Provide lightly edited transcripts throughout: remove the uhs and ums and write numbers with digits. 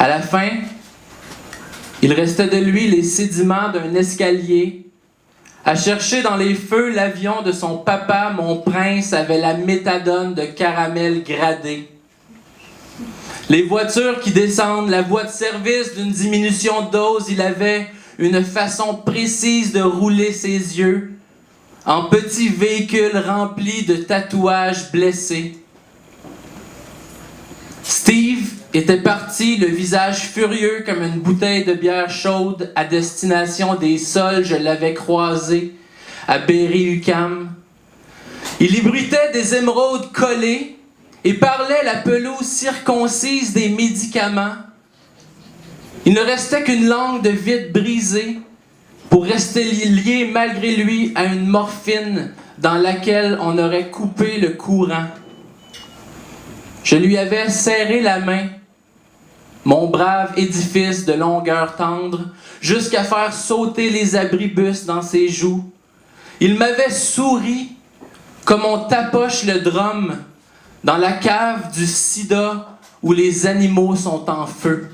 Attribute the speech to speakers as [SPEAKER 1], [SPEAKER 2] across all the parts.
[SPEAKER 1] À la fin, il restait de lui les sédiments d'un escalier. À chercher dans les feux l'avion de son papa, mon prince avait la méthadone de caramel gradé. Les voitures qui descendent, la voie de service d'une diminution de dose, il avait une façon précise de rouler ses yeux en petits véhicules remplis de tatouages blessés. Steve était parti, le visage furieux comme une bouteille de bière chaude à destination des sols. Je l'avais croisé à Berry-UQAM. Il ébruitait des émeraudes collées et parlait la pelouse circoncise des médicaments. Il ne restait qu'une langue de vide brisée pour rester lié malgré lui à une morphine dans laquelle on aurait coupé le courant. Je lui avais serré la main, mon brave édifice de longueur tendre, jusqu'à faire sauter les abribus dans ses joues. Il m'avait souri comme on tapoche le drum dans la cave du sida où les animaux sont en feu.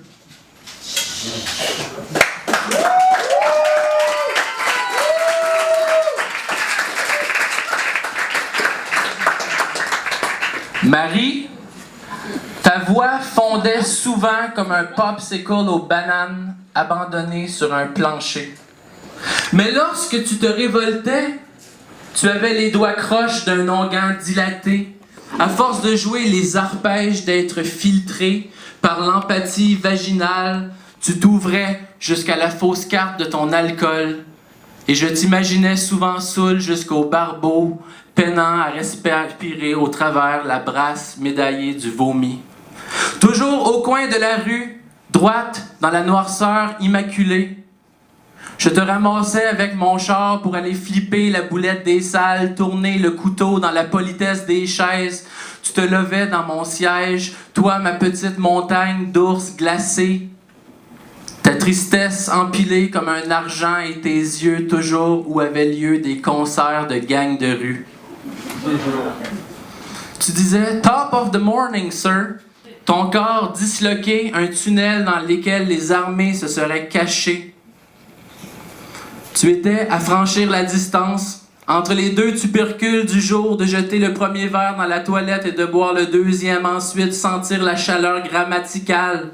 [SPEAKER 1] Marie, ta voix fondait souvent comme un popsicle aux bananes abandonné sur un plancher. Mais lorsque tu te révoltais, tu avais les doigts croches d'un onguent dilaté, à force de jouer les arpèges d'être filtré par l'empathie vaginale, tu t'ouvrais jusqu'à la fausse carte de ton alcool. Et je t'imaginais souvent saoul jusqu'au barbeau, peinant à respirer au travers la brasse médaillée du vomi. Toujours au coin de la rue, droite, dans la noirceur immaculée, je te ramassais avec mon char pour aller flipper la boulette des salles, tourner le couteau dans la politesse des chaises. Tu te levais dans mon siège, toi ma petite montagne d'ours glacés. Ta tristesse empilée comme un argent et tes yeux toujours où avaient lieu des concerts de gangs de rue. Tu disais « Top of the morning, sir ». Ton corps disloqué, un tunnel dans lequel les armées se seraient cachées. Tu étais à franchir la distance entre les deux tubercules du jour, de jeter le premier verre dans la toilette et de boire le deuxième, ensuite sentir la chaleur grammaticale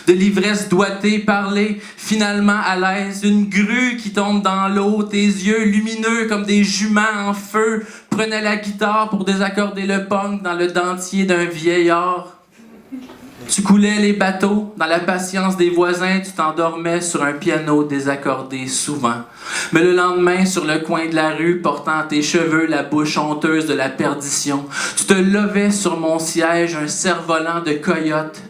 [SPEAKER 1] de l'ivresse doigtée, parler finalement à l'aise, une grue qui tombe dans l'eau, tes yeux lumineux comme des juments en feu, prenaient la guitare pour désaccorder le punk dans le dentier d'un vieillard. Tu coulais les bateaux, dans la patience des voisins, tu t'endormais sur un piano désaccordé souvent. Mais le lendemain, sur le coin de la rue, portant tes cheveux, la bouche honteuse de la perdition, tu te levais sur mon siège, un cerf-volant de coyote.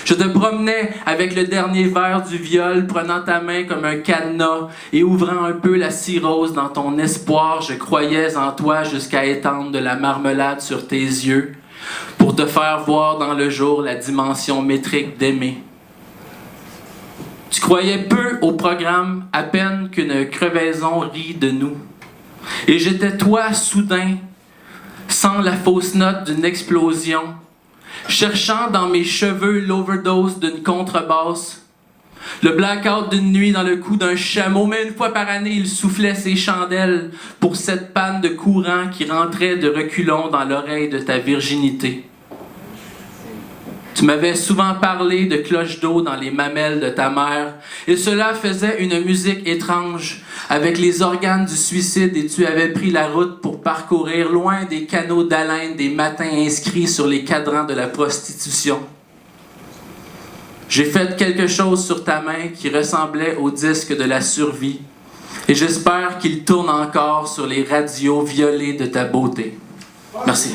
[SPEAKER 1] Je te promenais avec le dernier verre du viol, prenant ta main comme un cadenas et ouvrant un peu la cirrhose dans ton espoir. Je croyais en toi jusqu'à étendre de la marmelade sur tes yeux, pour te faire voir dans le jour la dimension métrique d'aimer. Tu croyais peu au programme, à peine qu'une crevaison rit de nous. Et j'étais toi soudain, sans la fausse note d'une explosion, cherchant dans mes cheveux l'overdose d'une contrebasse, le blackout d'une nuit dans le cou d'un chameau, mais une fois par année, il soufflait ses chandelles pour cette panne de courant qui rentrait de reculons dans l'oreille de ta virginité. Tu m'avais souvent parlé de cloches d'eau dans les mamelles de ta mère, et cela faisait une musique étrange, avec les organes du suicide, et tu avais pris la route pour parcourir loin des canaux d'haleine des matins inscrits sur les cadrans de la prostitution. J'ai fait quelque chose sur ta main qui ressemblait au disque de la survie, et j'espère qu'il tourne encore sur les radios violées de ta beauté. Merci.